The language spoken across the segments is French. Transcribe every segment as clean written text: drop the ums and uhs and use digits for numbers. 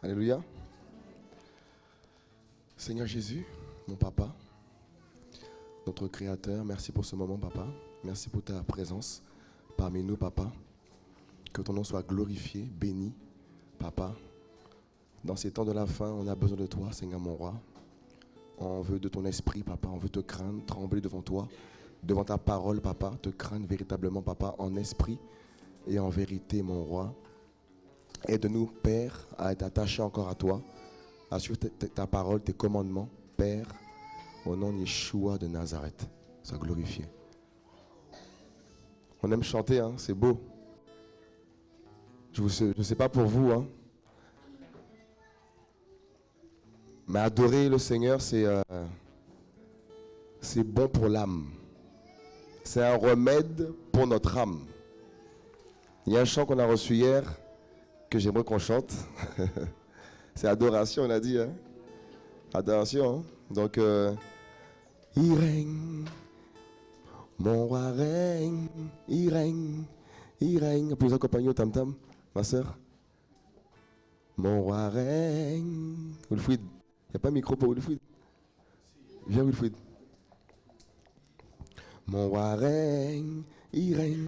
Alléluia. Seigneur Jésus, mon papa, notre Créateur, merci pour ce moment, papa. Merci pour ta présence parmi nous, papa. Que ton nom soit glorifié, béni, papa. Dans ces temps de la fin, on a besoin de toi, Seigneur mon roi. On veut de ton esprit, papa. On veut te craindre, trembler devant toi, devant ta parole, papa. Te craindre véritablement, papa, en esprit et en vérité, mon roi. Aide-nous, Père, à être attachés encore à toi, à suivre ta parole, tes commandements, Père, au nom de Yeshua de Nazareth. Sois glorifié. On aime chanter, hein, c'est beau. Je ne sais pas pour vous, hein. Mais adorer le Seigneur, c'est bon pour l'âme. C'est un remède pour notre âme. Il y a un chant qu'on a reçu hier que j'aimerais qu'on chante. C'est adoration, on a dit. Hein? Adoration. Hein? Donc, il règne, mon roi règne, il règne, il règne. Pour vous accompagner au tam-tam, ma soeur. Mon roi règne. Wilfried. Il n'y a pas de micro pour Wilfried. Viens Wilfried. Mon roi règne, il règne.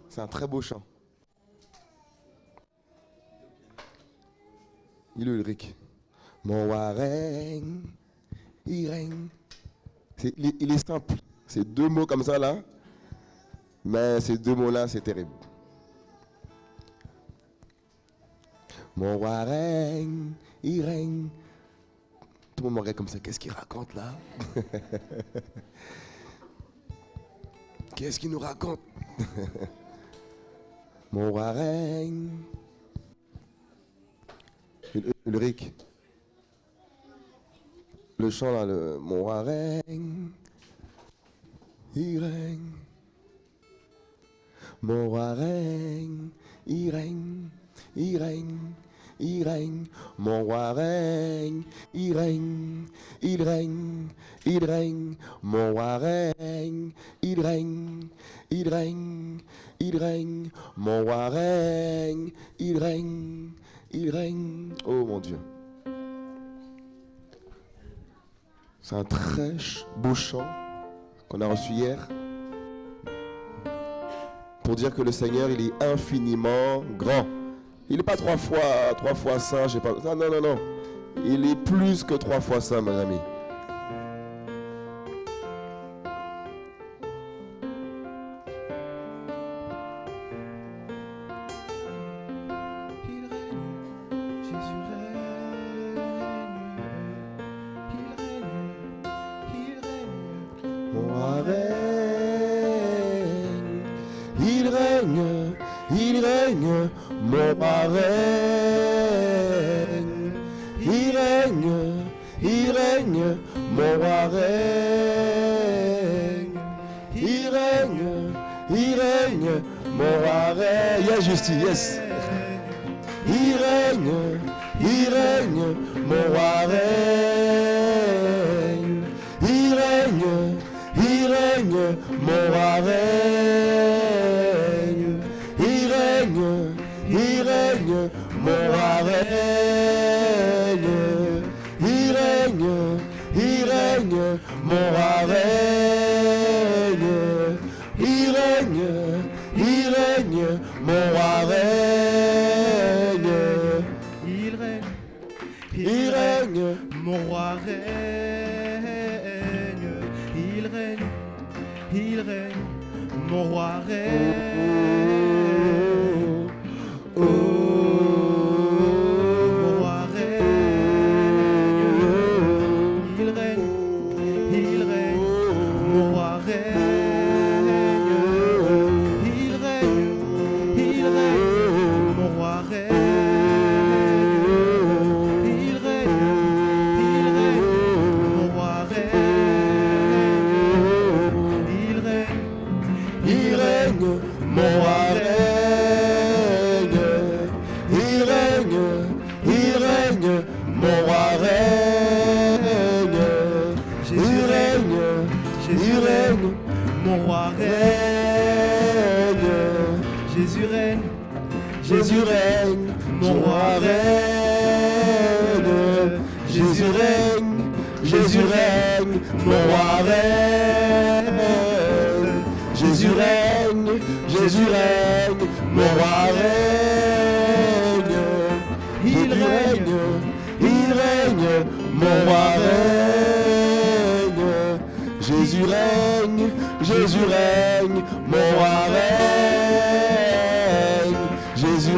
C'est un très beau chant. Il est Ulrich. Mon roi règne, il règne. Il est simple. C'est deux mots comme ça là. Mais ces deux mots-là, c'est terrible. Mon roi règne, il règne. Tout le monde me regarde comme ça. Qu'est-ce qu'il raconte là? Qu'est-ce qu'il nous raconte? Mon roi règne. Ulrich. Le chant là, mon roi règne. Il règne. Mon roi règne. Il règne. Il règne. Il règne, mon roi règne, il règne, il règne, il règne, mon roi règne, il règne, il règne, il règne, mon roi règne, il règne, il règne. Oh mon Dieu. C'est un très beau chant qu'on a reçu hier pour dire que le Seigneur, il est infiniment grand. Il n'est pas trois fois saint, je sais pas. Non, non, non, non. Il est plus que 3 fois saint, mes amis. Yes. Il règne, mon roi règne. Il règne, mon roi règne. Il règne, mon roi règne. Il règne, mon roi règne. Il règne, mon roi règne, il règne, mon roi règne, il règne, mon roi règne, oh, mon roi règne, il règne, mon roi règne. Jésus règne, mon roi règne. Jésus règne, Jésus règne, mon roi règne. Jésus règne, Jésus règne, mon roi règne. Il règne, mon roi règne. Jésus règne, mon roi règne. Jésus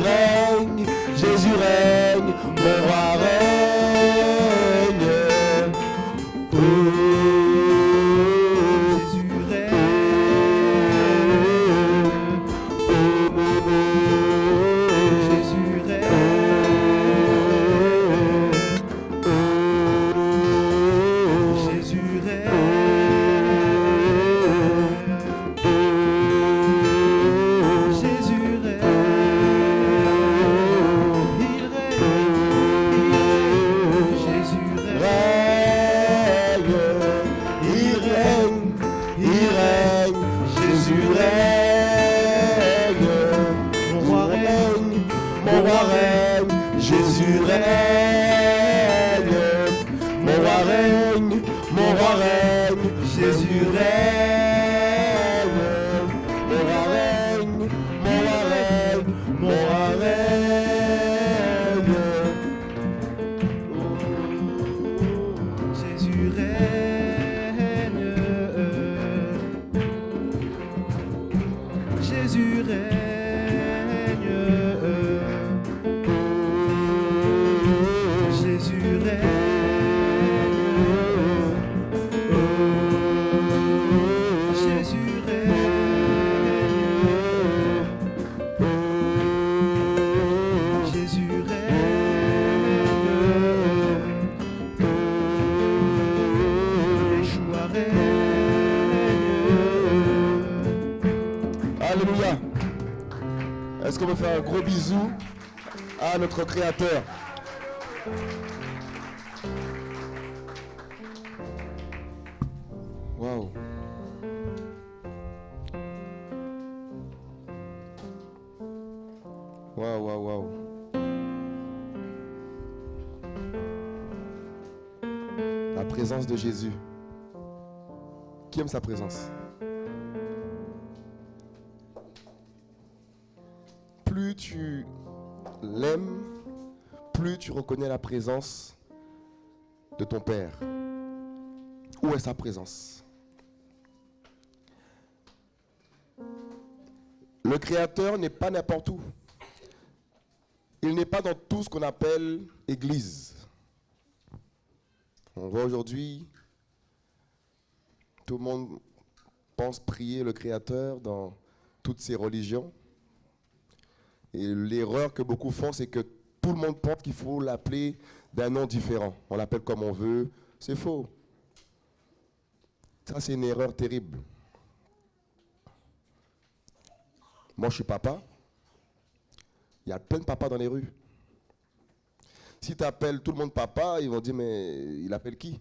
règne, mon roi règne. Oh, Jésus règne. Oh, Jésus règne. Jésus Alléluia. Est-ce qu'on peut faire un gros bisou à notre Créateur? Waouh. Waouh, waouh, waouh. La présence de Jésus. Qui aime sa présence? Plus tu l'aimes, plus tu reconnais la présence de ton Père. Où est sa présence? Le Créateur n'est pas n'importe où. Il n'est pas dans tout ce qu'on appelle Église. On voit aujourd'hui, tout le monde pense prier le Créateur dans toutes ces religions. Et l'erreur que beaucoup font, c'est que tout le monde pense qu'il faut l'appeler d'un nom différent. On l'appelle comme on veut. C'est faux. Ça, c'est une erreur terrible. Moi, je suis papa. Il y a plein de papas dans les rues. Si tu appelles tout le monde papa, ils vont dire, mais il appelle qui?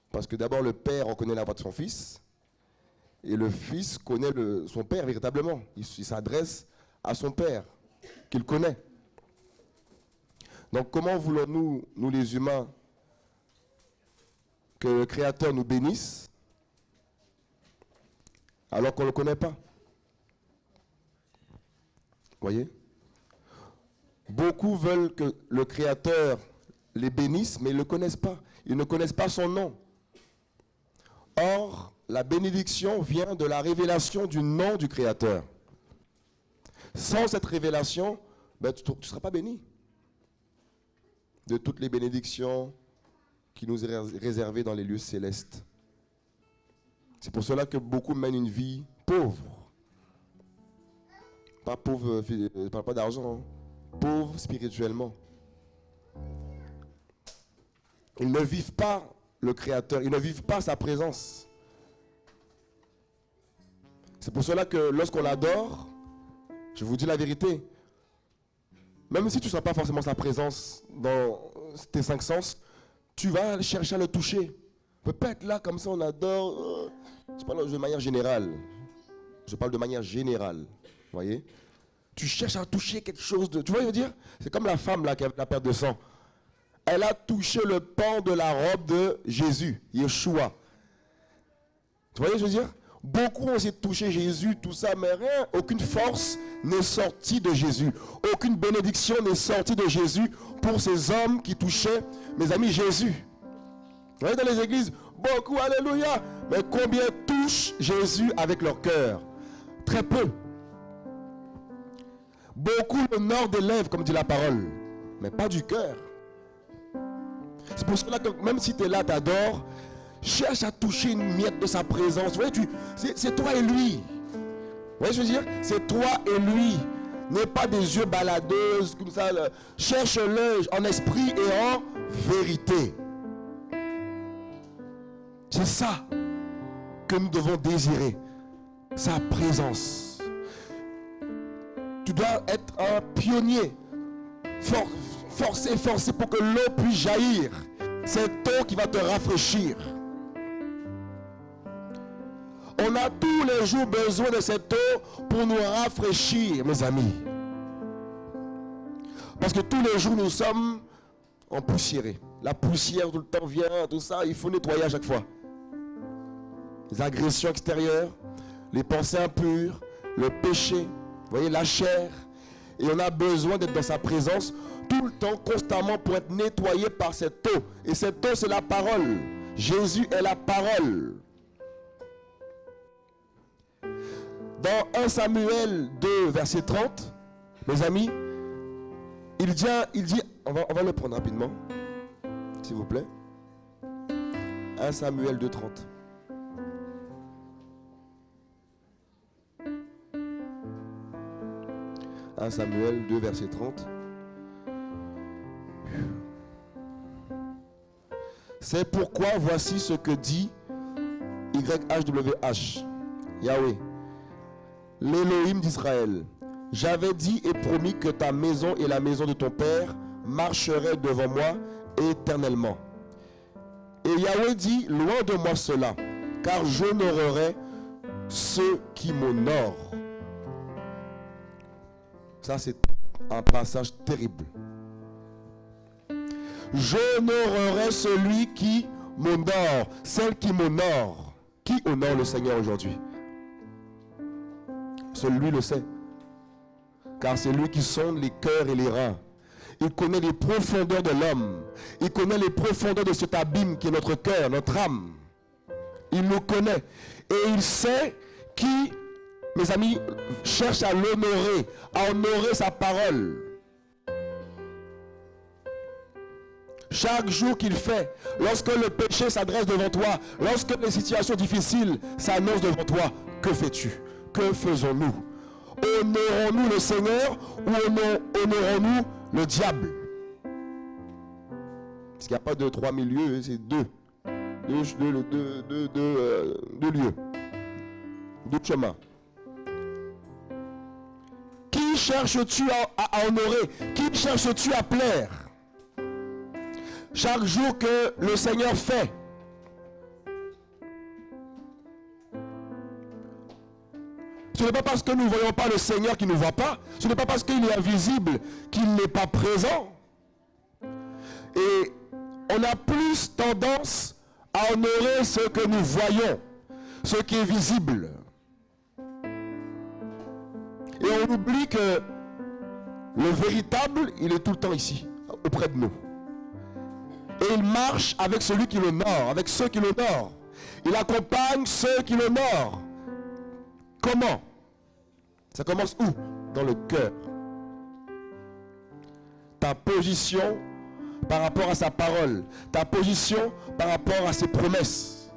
Parce que d'abord, le père reconnaît la voix de son fils. Et le fils connaît son père véritablement. Il s'adresse à son père, qu'il connaît. Donc comment voulons-nous, nous les humains, que le Créateur nous bénisse, alors qu'on ne le connaît pas? Voyez? Beaucoup veulent que le Créateur les bénisse, mais ils ne le connaissent pas. Ils ne connaissent pas son nom. Or, la bénédiction vient de la révélation du nom du Créateur. Sans cette révélation, tu ne seras pas béni. De toutes les bénédictions qui nous sont réservées dans les lieux célestes. C'est pour cela que beaucoup mènent une vie pauvre. Pas pauvre, je ne parle pas d'argent, hein. Pauvre spirituellement. Ils ne vivent pas le Créateur, ils ne vivent pas sa présence. C'est pour cela que lorsqu'on l'adore, je vous dis la vérité, même si tu ne sens pas forcément sa présence dans tes 5 sens, tu vas chercher à le toucher. On ne peut pas être là comme ça, on adore. Je parle de manière générale. Je parle de manière générale. Voyez? Tu cherches à toucher quelque chose de... Tu vois, je veux dire, c'est comme la femme là qui avait la perte de sang. Elle a touché le pan de la robe de Jésus, Yeshua. Tu vois ce que je veux dire? Beaucoup ont essayé de toucher Jésus, tout ça, mais rien, aucune force n'est sortie de Jésus. Aucune bénédiction n'est sortie de Jésus pour ces hommes qui touchaient, mes amis, Jésus. Vous voyez dans les églises, beaucoup, alléluia. Mais combien touchent Jésus avec leur cœur? Très peu. Beaucoup l'honorent des lèvres, comme dit la parole, mais pas du cœur. C'est pour cela que même si tu es là, tu adores, cherche à toucher une miette de sa présence. Vous voyez, c'est toi et lui. Vous voyez ce que je veux dire? C'est toi et lui. N'aie pas des yeux baladeuses comme ça. Cherche-le en esprit et en vérité. C'est ça que nous devons désirer. Sa présence. Tu dois être un pionnier. Forcer pour que l'eau puisse jaillir. C'est eau qui va te rafraîchir. On a tous les jours besoin de cette eau pour nous rafraîchir, mes amis. Parce que tous les jours nous sommes empoussiérés. La poussière tout le temps vient, tout ça, il faut nettoyer à chaque fois. Les agressions extérieures, les pensées impures, le péché, vous voyez, la chair. Et on a besoin d'être dans sa présence tout le temps, constamment, pour être nettoyé par cette eau. Et cette eau, c'est la parole. Jésus est la parole. Dans 1 Samuel 2, verset 30, mes amis, il dit, on va le prendre rapidement, s'il vous plaît. 1 Samuel 2, 30. Samuel 2, verset 30. C'est pourquoi voici ce que dit YHWH, Yahweh, l'Élohim d'Israël. J'avais dit et promis que ta maison et la maison de ton père marcheraient devant moi éternellement. Et Yahweh dit, loin de moi cela, car j'honorerai ceux qui m'honorent. Ça, c'est un passage terrible. J'honorerai celui qui m'honore, celle qui m'honore. Qui honore le Seigneur aujourd'hui? Seul lui le sait. Car c'est lui qui sonde les cœurs et les reins. Il connaît les profondeurs de l'homme. Il connaît les profondeurs de cet abîme qui est notre cœur, notre âme. Il nous connaît. Et il sait qui, mes amis, cherche à l'honorer, à honorer sa parole. Chaque jour qu'il fait, lorsque le péché s'adresse devant toi, lorsque les situations difficiles s'annoncent devant toi, que fais-tu? Que faisons-nous? Honorons-nous le Seigneur ou honorons-nous le diable? Parce qu'il n'y a pas de trois milieux, c'est deux lieux, deux chemins. Qui cherches-tu à honorer? Qui cherches-tu à plaire? Chaque jour que le Seigneur fait, ce n'est pas parce que nous ne voyons pas le Seigneur qu'il ne nous voit pas. Ce n'est pas parce qu'il est invisible qu'il n'est pas présent. Et on a plus tendance à honorer ce que nous voyons, ce qui est visible. Et on oublie que le véritable, il est tout le temps ici, auprès de nous. Et il marche avec celui qui l'honore, avec ceux qui l'honorent. Il accompagne ceux qui l'honorent. Comment? Ça commence où? Dans le cœur. Ta position par rapport à sa parole. Ta position par rapport à ses promesses.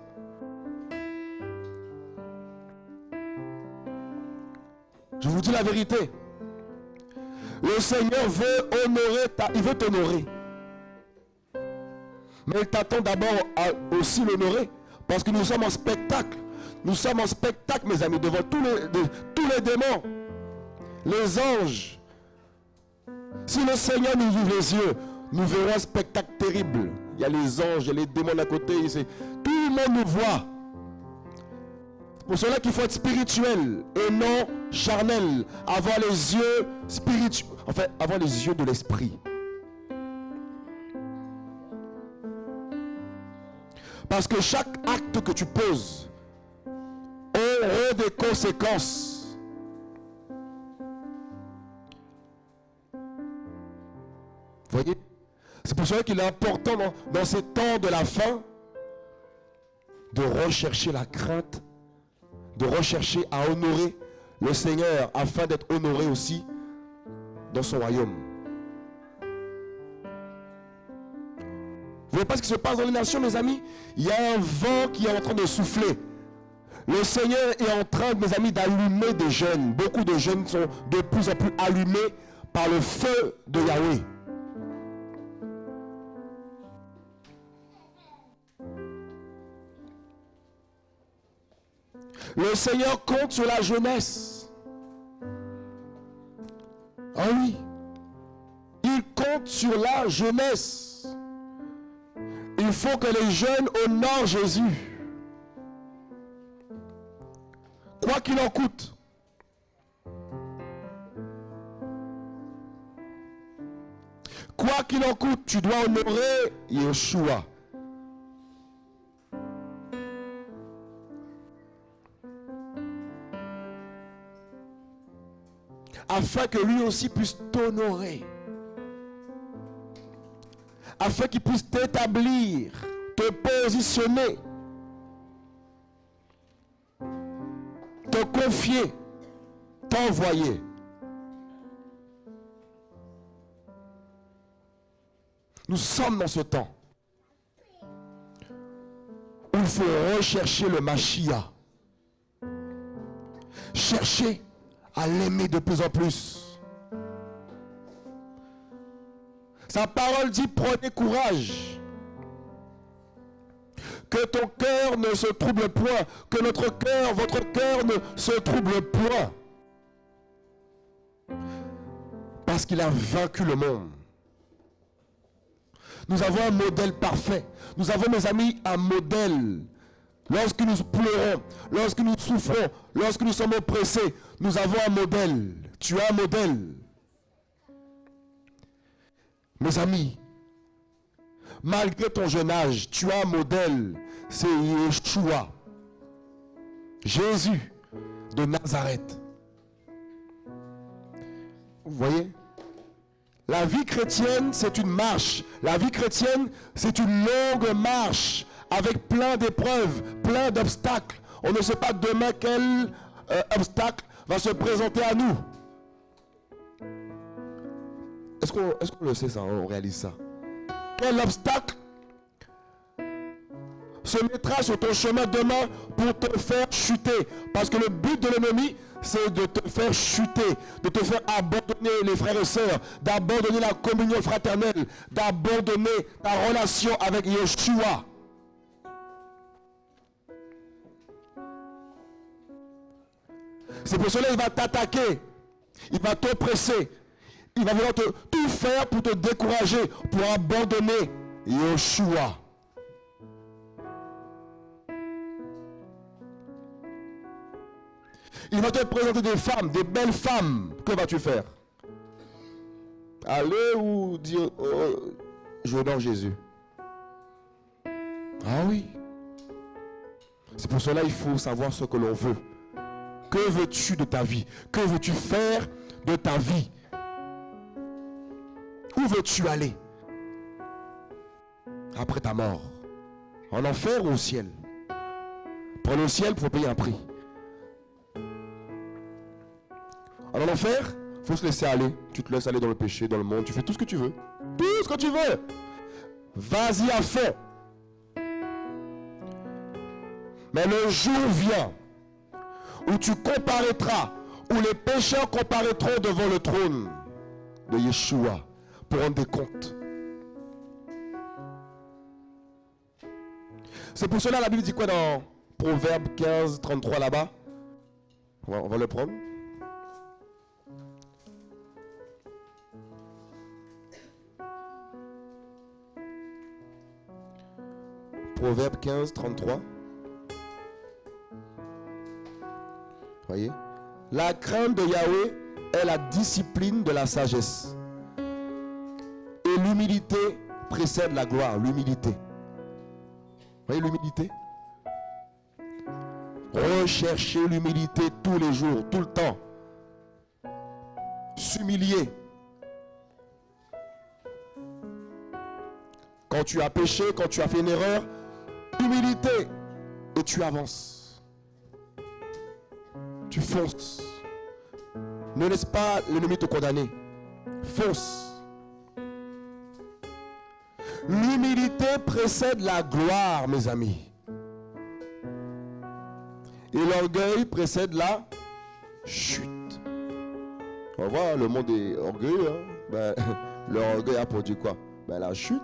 Je vous dis la vérité. Le Seigneur veut honorer, il veut t'honorer. Mais il t'attend d'abord à aussi l'honorer. Parce que nous sommes en spectacle. Nous sommes en spectacle, mes amis, devant tous les démons. Les anges. Si le Seigneur nous ouvre les yeux, nous verrons un spectacle terrible. Il y a les anges, il y a les démons à côté. Tout le monde nous voit. Pour cela qu'il faut être spirituel et non charnel. Avoir les yeux spirituels. En fait, avoir les yeux de l'esprit. Parce que chaque acte que tu poses aura des conséquences. Vous voyez? C'est pour cela qu'il est important dans ces temps de la fin de rechercher la crainte, de rechercher à honorer le Seigneur afin d'être honoré aussi dans son royaume. Vous voyez pas ce qui se passe dans les nations, mes amis? Il y a un vent qui est en train de souffler. Le Seigneur est en train, mes amis, d'allumer des jeunes. Beaucoup de jeunes sont de plus en plus allumés par le feu de Yahweh. Le Seigneur compte sur la jeunesse. Ah oui. Il compte sur la jeunesse. Il faut que les jeunes honorent Jésus. Quoi qu'il en coûte. Quoi qu'il en coûte, tu dois honorer Yeshua. Afin que lui aussi puisse t'honorer. Afin qu'il puisse t'établir, te positionner, te confier, t'envoyer. Nous sommes dans ce temps où il faut rechercher le Mashiach. Chercher à l'aimer de plus en plus. Sa parole dit, prenez courage. Que ton cœur ne se trouble point. Que notre cœur, votre cœur ne se trouble point. Parce qu'il a vaincu le monde. Nous avons un modèle parfait. Nous avons, mes amis, un modèle. Lorsque nous pleurons, lorsque nous souffrons, lorsque nous sommes oppressés, nous avons un modèle. Tu as un modèle. Mes amis, malgré ton jeune âge, tu as un modèle. C'est Yeshua, Jésus de Nazareth. Vous voyez? La vie chrétienne, c'est une marche. La vie chrétienne, c'est une longue marche avec plein d'épreuves, plein d'obstacles. On ne sait pas demain quel obstacle va se présenter à nous. Est-ce qu'on le sait ça? On réalise ça? Quel obstacle se mettra sur ton chemin demain pour te faire chuter? Parce que le but de l'ennemi, c'est de te faire chuter, de te faire abandonner les frères et sœurs, d'abandonner la communion fraternelle, d'abandonner ta relation avec Yeshua. C'est pour cela qu'il va t'attaquer, il va t'oppresser, il va vouloir tout faire pour te décourager, pour abandonner Yeshua. Il va te présenter des femmes, des belles femmes. Que vas-tu faire? Aller ou dire, oh, je honore Jésus? Ah oui. C'est pour cela qu'il faut savoir ce que l'on veut. Que veux-tu de ta vie? Que veux-tu faire de ta vie? Où veux-tu aller après ta mort? En enfer ou au ciel? Pour aller au ciel, il faut payer un prix. En enfer, il faut se laisser aller. Tu te laisses aller dans le péché, dans le monde. Tu fais tout ce que tu veux. Tout ce que tu veux. Vas-y à fond. Mais le jour vient où tu comparaîtras, où les pécheurs comparaîtront devant le trône de Yeshua pour rendre des comptes. C'est pour cela la Bible dit quoi dans Proverbe 15, 33 là-bas? On va le prendre. Proverbe 15, 33. Voyez? La crainte de Yahweh est la discipline de la sagesse. Et l'humilité précède la gloire. L'humilité. Voyez l'humilité? Recherchez l'humilité tous les jours, tout le temps. S'humilier. Quand tu as péché, quand tu as fait une erreur, humilité. Et tu avances. Tu fonces. Ne laisse pas l'ennemi te condamner. Fonce. L'humilité précède la gloire, mes amis. Et l'orgueil précède la chute. On voit, le monde est orgueilleux. Leur orgueil a produit quoi? La chute.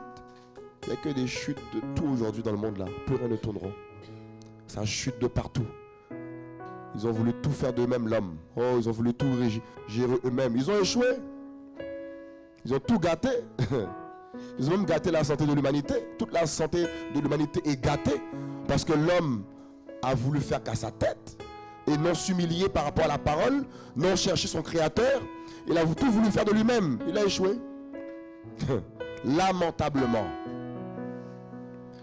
Il n'y a que des chutes de tout aujourd'hui dans le monde là. Plus rien ne tournera. Ça chute de partout. Ils ont voulu tout faire d'eux-mêmes, l'homme. Oh, ils ont voulu tout gérer eux-mêmes. Ils ont échoué. Ils ont tout gâté. Ils ont même gâté la santé de l'humanité. Toute la santé de l'humanité est gâtée. Parce que l'homme a voulu faire qu'à sa tête. Et non s'humilier par rapport à la parole. Non chercher son créateur. Il a tout voulu faire de lui-même. Il a échoué. Lamentablement.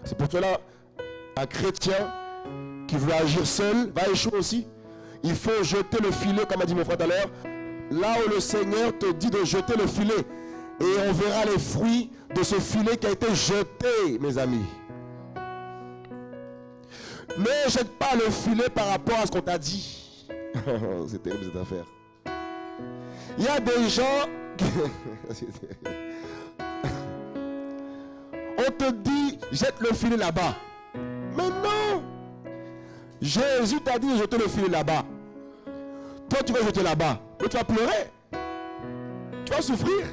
C'est pour cela, un chrétien qui veut agir seul va échouer aussi. Il faut jeter le filet, comme a dit mon frère tout à l'heure. Là où le Seigneur te dit de jeter le filet. Et on verra les fruits de ce filet qui a été jeté, mes amis. Ne jette pas le filet par rapport à ce qu'on t'a dit. C'est terrible cette affaire. Il y a des gens... On te dit, jette le filet là-bas. Mais non! Jésus t'a dit de jeter le filet là-bas. Toi, tu vas jeter là-bas. Mais tu vas pleurer. Tu vas souffrir.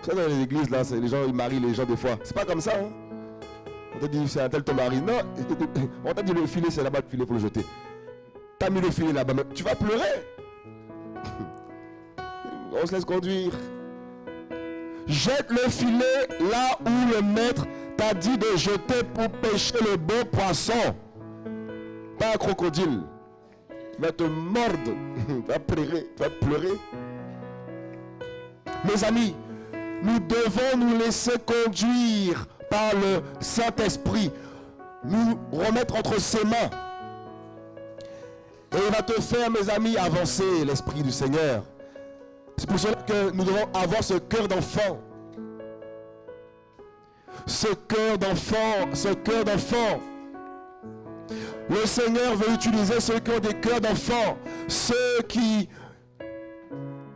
Ça, dans les églises, là, les gens, ils marient les gens des fois. C'est pas comme ça. Hein? On t'a dit, c'est un tel ton mari. Non, on t'a dit le filet, c'est là-bas, le filet, il faut le jeter. T'as mis le filet là-bas, mais tu vas pleurer. On se laisse conduire. Jette le filet là où le maître t'a dit de jeter pour pêcher le beau poisson. Pas un crocodile. Il va te mordre. Tu vas pleurer. Mes amis, nous devons nous laisser conduire par le Saint-Esprit. Nous remettre entre ses mains. Et il va te faire, mes amis, avancer l'Esprit du Seigneur. C'est pour cela que nous devons avoir ce cœur d'enfant. Ce cœur d'enfant. Le Seigneur veut utiliser ceux qui ont des cœurs d'enfant. Ceux qui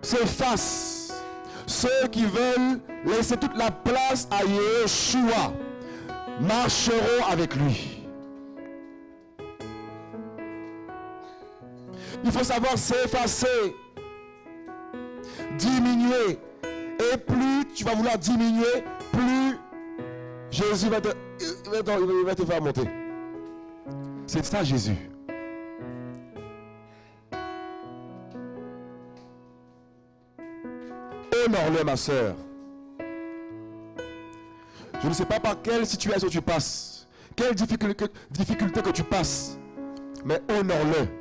s'effacent. Ceux qui veulent laisser toute la place à Yeshua. Marcheront avec lui. Il faut savoir s'effacer. Diminuer. Et plus tu vas vouloir diminuer, plus Jésus va te faire monter. C'est ça Jésus. Honore-le, ma soeur. Je ne sais pas par quelle situation tu passes, quelle difficulté que tu passes, mais honore-le.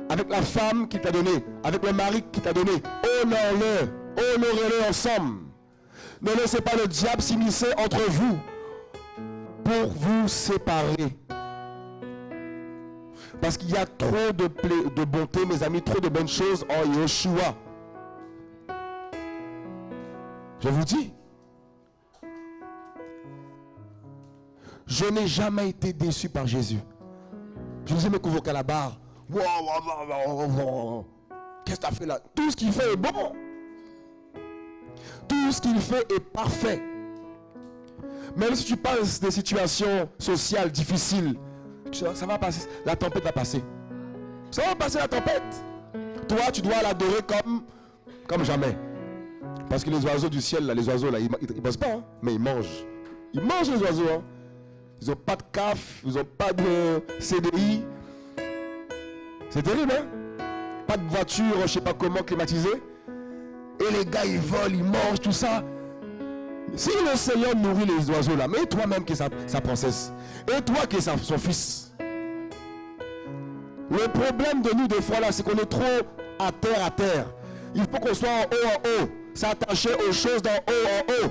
Avec la femme qu'il t'a donnée, avec le mari qu'il t'a donné, honore-le, honorez-le ensemble. Ne laissez pas le diable s'immiscer entre vous pour vous séparer. Parce qu'il y a trop de bonté, mes amis, trop de bonnes choses en Yeshua. Je vous dis, je n'ai jamais été déçu par Jésus. Je vous ai me convoqué à la barre. Qu'est-ce que tu as fait là? Tout ce qu'il fait est bon. Tout ce qu'il fait est parfait. Même si tu passes des situations sociales difficiles, ça va passer, la tempête va passer. Ça va passer la tempête. Toi, tu dois l'adorer comme jamais. Parce que les oiseaux du ciel, là, les oiseaux, là, ils ne bossent pas, hein, mais ils mangent. Ils mangent les oiseaux. Hein. Ils n'ont pas de CAF, ils n'ont pas de CDI. C'est terrible, hein? Pas de voiture, je ne sais pas comment climatisée. Et les gars, ils volent, ils mangent, tout ça. Si le Seigneur nourrit les oiseaux là, mais toi-même qui es sa princesse, et toi qui es son fils. Le problème de nous des fois là, c'est qu'on est trop à terre. Il faut qu'on soit en haut, s'attacher aux choses d'en haut en haut.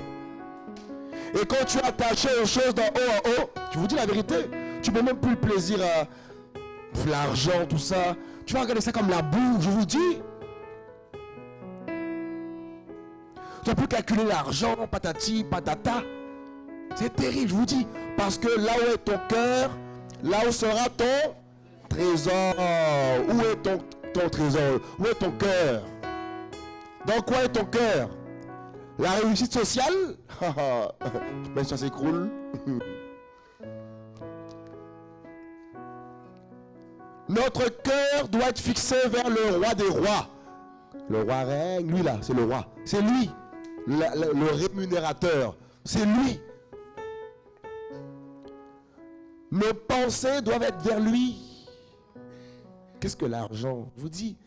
Et quand tu es attaché aux choses d'en haut en haut, je vous dis la vérité, tu ne peux même plus le plaisir à l'argent, tout ça. Tu vas regarder ça comme la boue, je vous dis. Tu ne peux plus calculer l'argent, patati, patata. C'est terrible, je vous dis. Parce que là où est ton cœur, là où sera ton trésor. Où est ton trésor? Où est ton cœur? Dans quoi est ton cœur? La réussite sociale? Mais ça s'écroule. Notre cœur doit être fixé vers le roi des rois. Le roi règne, lui là, c'est le roi. C'est lui, le rémunérateur. C'est lui. Nos pensées doivent être vers lui. Qu'est-ce que l'argent? Je vous dis,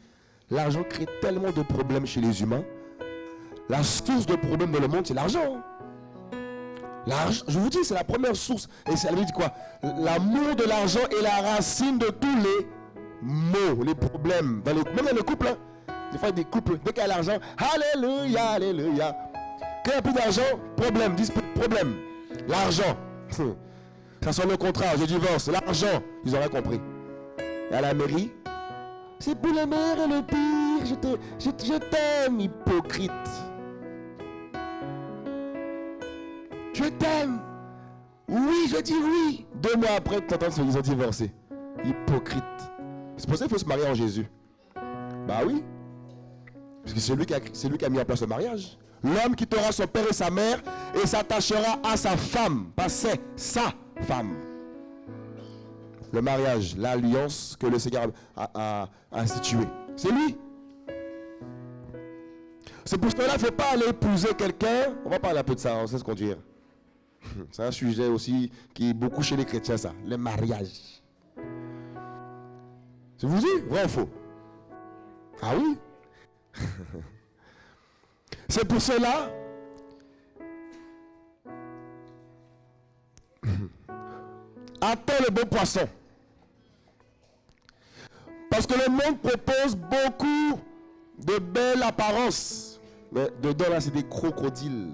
l'argent crée tellement de problèmes chez les humains. La source de problèmes dans le monde, c'est l'argent. L'argent, je vous dis, c'est la première source. Et ça veut dire quoi? L'amour de l'argent est la racine de tous les maux, les problèmes. Même dans le couple, hein. Des fois, il y a des couples, dès qu'il y a l'argent, alléluia, alléluia. Quand il n'y a plus d'argent, problème, dispute, problème. L'argent. Ça sonne le contrat, je divorce. L'argent, ils auraient compris. Et à la mairie, c'est pour le meilleur et le pire. Je t'aime, hypocrite. Je t'aime. Oui, je dis oui. 2 mois après, tu entends qu'ils ont divorcé. Hypocrite. C'est pour ça qu'il faut se marier en Jésus. Bah oui. Parce que c'est lui qui a mis en place le mariage. L'homme quittera son père et sa mère et s'attachera à sa femme. Pas c'est sa femme. Le mariage, l'alliance que le Seigneur a instituée. C'est lui. C'est pour cela qu'il ne faut pas aller épouser quelqu'un. On va parler un peu de ça, on sait se conduire. C'est un sujet aussi qui est beaucoup chez les chrétiens, ça. Le mariage. Je vous dis, vrai ou faux? Ah oui? C'est pour cela. Attends le bon poisson. Parce que le monde propose beaucoup de belles apparences. Mais dedans là, c'est des crocodiles.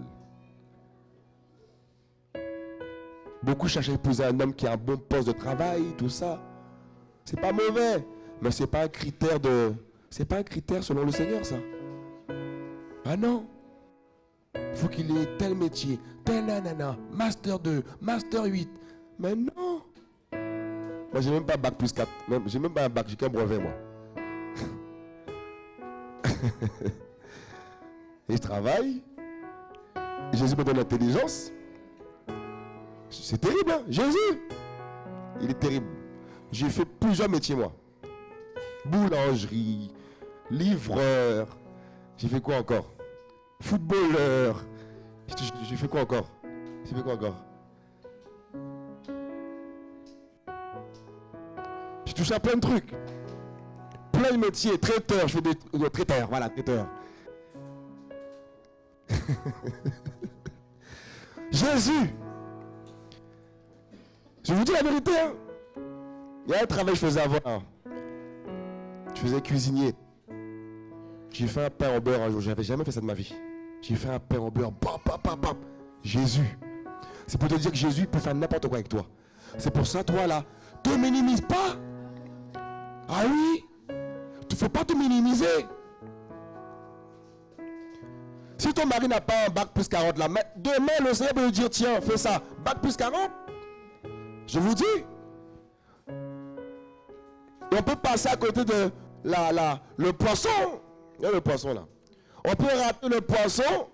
Beaucoup cherchent à épouser un homme qui a un bon poste de travail, tout ça. C'est pas mauvais, mais c'est pas un critère c'est pas un critère selon le Seigneur, ça. Ah non. Il faut qu'il ait tel métier, tel nanana, master 2, master 8. Mais non. Moi, j'ai même pas bac plus 4. J'ai même pas un bac, j'ai qu'un brevet, moi. Et je travaille. Jésus me donne l'intelligence. C'est terrible, hein? Jésus, il est terrible. J'ai fait plusieurs métiers, moi. Boulangerie, livreur. J'ai fait quoi encore? Footballeur. J'ai fait quoi encore? J'ai touché à plein de trucs. Plein de métiers. Traiteur, je fais des traiteurs. Voilà, traiteur. Jésus. Je vous dis la vérité, hein. Il y a un travail que je faisais avant. Je faisais cuisinier. J'ai fait un pain au beurre un jour. Je n'avais jamais fait ça de ma vie. J'ai fait un pain au beurre. Bam, bam, bam, bam. Jésus. C'est pour te dire que Jésus peut faire n'importe quoi avec toi. C'est pour ça, toi là, te minimise pas. Ah oui. Il ne faut pas te minimiser. Si ton mari n'a pas un bac plus 40 là, mais demain le Seigneur peut lui dire, tiens, fais ça. Bac plus 40. Je vous dis. Et on peut passer à côté de le poisson. Il y a le poisson là. On peut rater le poisson.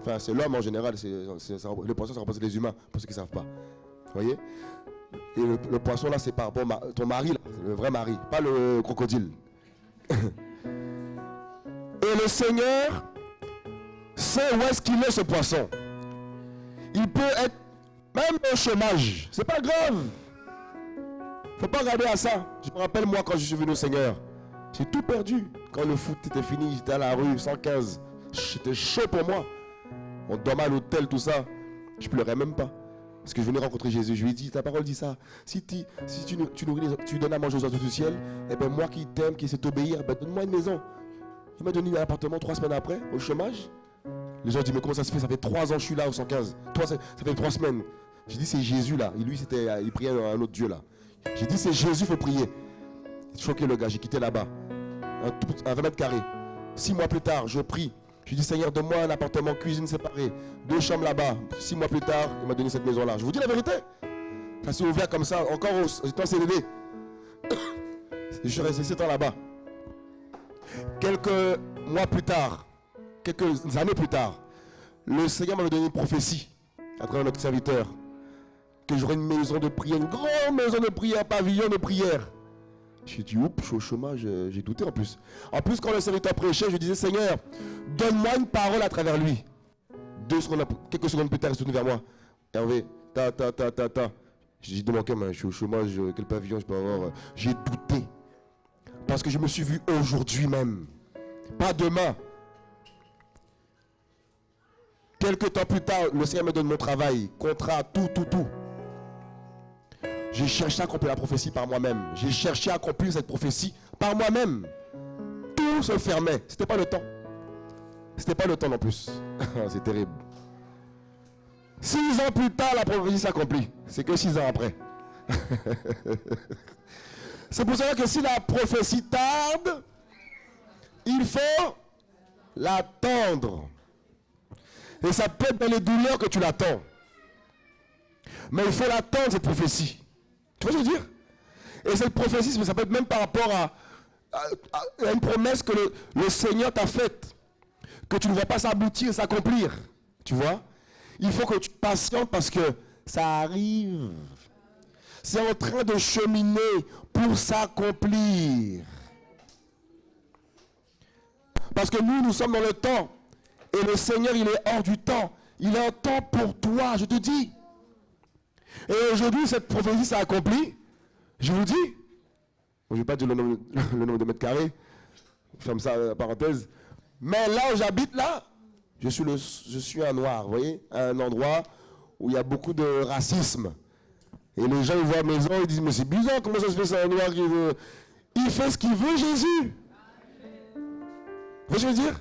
Enfin, c'est l'homme en général. Le poisson, ça représente les humains, pour ceux qui ne savent pas. Vous voyez? Et le poisson là, c'est par rapport à ton mari, là, le vrai mari, pas le crocodile. Et le Seigneur sait où est-ce qu'il est, ce poisson. Il peut être même au chômage. C'est pas grave. Faut pas regarder à ça. Je me rappelle moi quand je suis venu au Seigneur. J'ai tout perdu. Quand le foot était fini, j'étais à la rue 115. C'était chaud pour moi. On dormait à l'hôtel, tout ça. Je pleurais même pas. Parce que je venais rencontrer Jésus. Je lui ai dit, ta parole dit ça. Si tu nourris tu donnes à manger aux oiseaux du ciel, eh ben moi qui t'aime, qui essaie de t'obéir, ben donne-moi une maison. Il m'a donné un appartement 3 semaines après, au chômage. Les gens disent, mais comment ça se fait? Ça fait 3 ans que je suis là au 115. Ça fait 3 semaines. J'ai dit, c'est Jésus là. Et lui, il priait un autre Dieu là. J'ai dit, c'est Jésus, il faut prier. Choqué le gars, j'ai quitté là-bas. Un 20 mètres carrés. 6 mois plus tard, je prie. Je dis, Seigneur, donne-moi un appartement, cuisine séparée, 2 chambres là-bas. 6 mois plus tard, il m'a donné cette maison-là. Je vous dis la vérité. Ça s'est ouvert comme ça, encore j'étais en CDD. Je suis resté 7 ans là-bas. Quelques mois plus tard, quelques années plus tard, le Seigneur m'avait donné une prophétie à travers notre serviteur. Que j'aurais une maison de prière, une grande maison de prière, un pavillon de prière. J'ai dit, oups, je suis au chômage, j'ai douté en plus. En plus, quand le serviteur prêchait, je disais, Seigneur, donne-moi une parole à travers lui. Quelques secondes plus tard, il se tourne vers moi. Hervé, ta. J'ai dit de mon cœur, je suis au chômage, quel pavillon je peux avoir. J'ai douté. Parce que je me suis vu aujourd'hui même. Pas demain. Quelques temps plus tard, le Seigneur me donne mon travail, contrat, tout. J'ai cherché à accomplir la prophétie par moi-même. J'ai cherché à accomplir cette prophétie par moi-même. Tout se fermait. C'était pas le temps. C'était pas le temps non plus. C'est terrible. 6 ans plus tard, la prophétie s'accomplit. C'est que 6 ans après. C'est pour cela que si la prophétie tarde, il faut l'attendre. Et ça peut être dans les douleurs que tu l'attends. Mais il faut l'attendre, cette prophétie. Tu vois ce que je veux dire? Et cette prophétie, ça peut être même par rapport à une promesse que le Seigneur t'a faite. Que tu ne vois pas s'aboutir, s'accomplir. Tu vois? Il faut que tu patientes parce que ça arrive. C'est en train de cheminer pour s'accomplir. Parce que nous sommes dans le temps. Et le Seigneur, il est hors du temps. Il a un temps pour toi, je te dis. Et aujourd'hui, cette prophétie s'est accomplie. Je vous dis. Je ne vais pas dire le nombre de mètres carrés. Ferme ça, parenthèse. Mais là où j'habite, là, je suis un noir, vous voyez, à un endroit où il y a beaucoup de racisme. Et les gens, ils voient la maison, ils disent, mais c'est bizarre, comment ça se fait, c'est un noir qui veut... Il fait ce qu'il veut, Jésus. Vous voyez ce que je veux dire?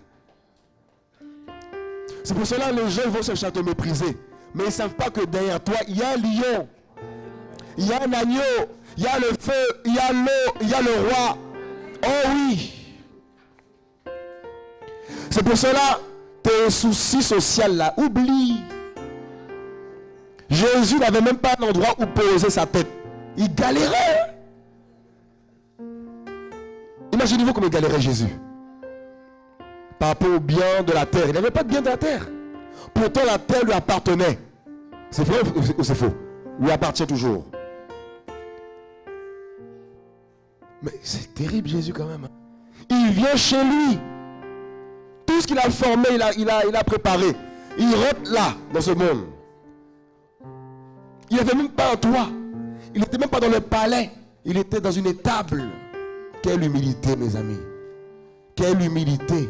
C'est pour cela que les gens vont chercher à te mépriser. Mais ils ne savent pas que derrière toi, il y a un lion. Il y a un agneau. Il y a le feu. Il y a l'eau. Il y a le roi. Oh oui. C'est pour cela, tes soucis sociaux là, oublie. Jésus n'avait même pas un endroit où poser sa tête. Il galérait. Imaginez-vous comment il galérait Jésus. Par rapport au bien de la terre. Il n'avait pas de bien de la terre. Pourtant la terre lui appartenait. C'est vrai ou c'est faux? Lui appartient toujours. Mais c'est terrible Jésus quand même. Il vient chez lui. Tout ce qu'il a formé, il a préparé. Il rentre là, dans ce monde. Il n'avait même pas un toit. Il n'était même pas dans le palais. Il était dans une étable. Quelle humilité, mes amis. Quelle humilité.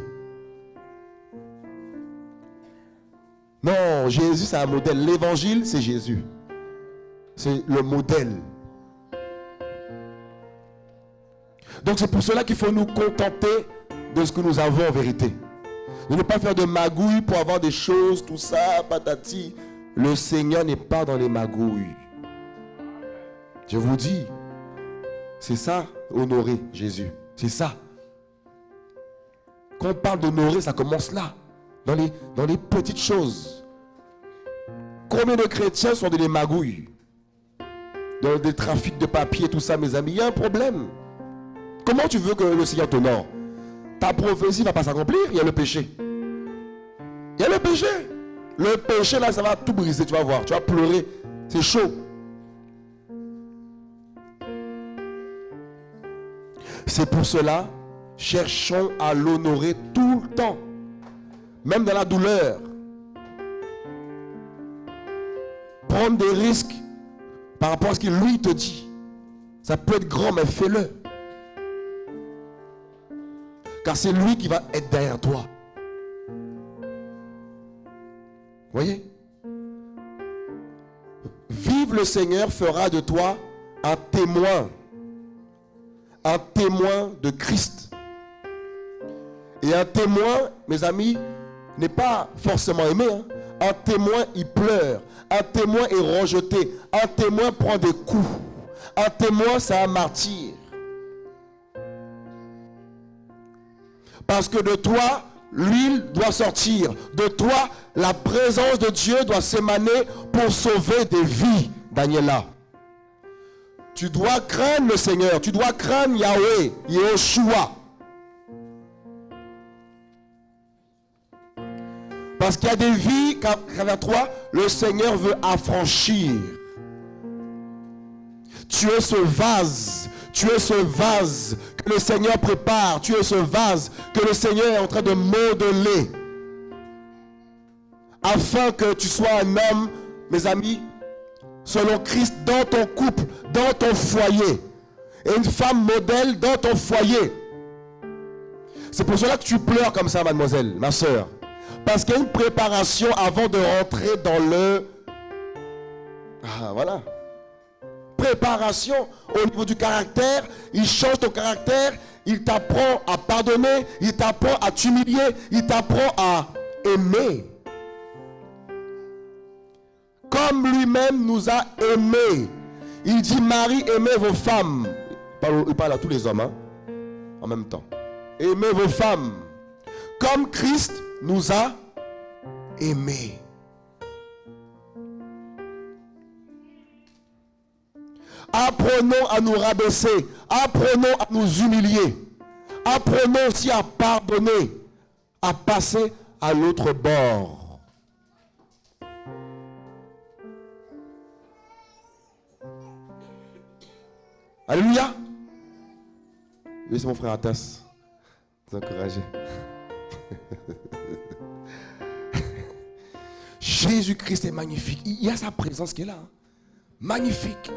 Non, Jésus, c'est un modèle. L'évangile, c'est Jésus. C'est le modèle. Donc, c'est pour cela qu'il faut nous contenter de ce que nous avons en vérité. De ne pas faire de magouilles pour avoir des choses, tout ça, patati. Le Seigneur n'est pas dans les magouilles. Je vous dis, c'est ça, honorer Jésus. C'est ça. Quand on parle d'honorer, ça commence là. Dans les petites choses. Combien de chrétiens sont dans les magouilles? Dans des trafics de papier, tout ça, mes amis. Il y a un problème. Comment tu veux que le Seigneur t'honore? Ta prophétie ne va pas s'accomplir, il y a le péché. Il y a le péché. Le péché, là, ça va tout briser, tu vas voir. Tu vas pleurer. C'est chaud. C'est pour cela, cherchons à l'honorer tout le temps. Même dans la douleur. Prendre des risques par rapport à ce qu'il lui te dit. Ça peut être grand, mais fais-le. Car c'est lui qui va être derrière toi. Voyez? Vive le Seigneur fera de toi un témoin de Christ. Et un témoin, mes amis, n'est pas forcément aimé. Hein. Un témoin, il pleure. Un témoin est rejeté. Un témoin prend des coups. Un témoin, c'est un martyr. Parce que de toi, l'huile doit sortir. De toi, la présence de Dieu doit s'émaner pour sauver des vies, Daniela. Tu dois craindre le Seigneur. Tu dois craindre Yahweh, Yehoshua. Parce qu'il y a des vies qu'avec toi, le Seigneur veut affranchir. Tu es ce vase. Tu es ce vase que le Seigneur prépare. Tu es ce vase que le Seigneur est en train de modeler. Afin que tu sois un homme, mes amis, selon Christ, dans ton couple, dans ton foyer. Et une femme modèle dans ton foyer. C'est pour cela que tu pleures comme ça, mademoiselle, ma soeur. Parce qu'il y a une préparation avant de rentrer dans le... Ah, voilà. Préparation au niveau du caractère. Il change ton caractère. Il t'apprend à pardonner. Il t'apprend à t'humilier. Il t'apprend à aimer. Comme lui-même nous a aimés. Il dit, Marie, aimez vos femmes. Il parle à tous les hommes, hein, en même temps. Aimez vos femmes. Comme Christ nous a aimés. Apprenons à nous rabaisser. Apprenons à nous humilier. Apprenons aussi à pardonner. À passer à l'autre bord. Alléluia. Laissez mon frère Atas vous encourager. Jésus-Christ est magnifique. Il y a sa présence qui est là. Hein. Magnifique.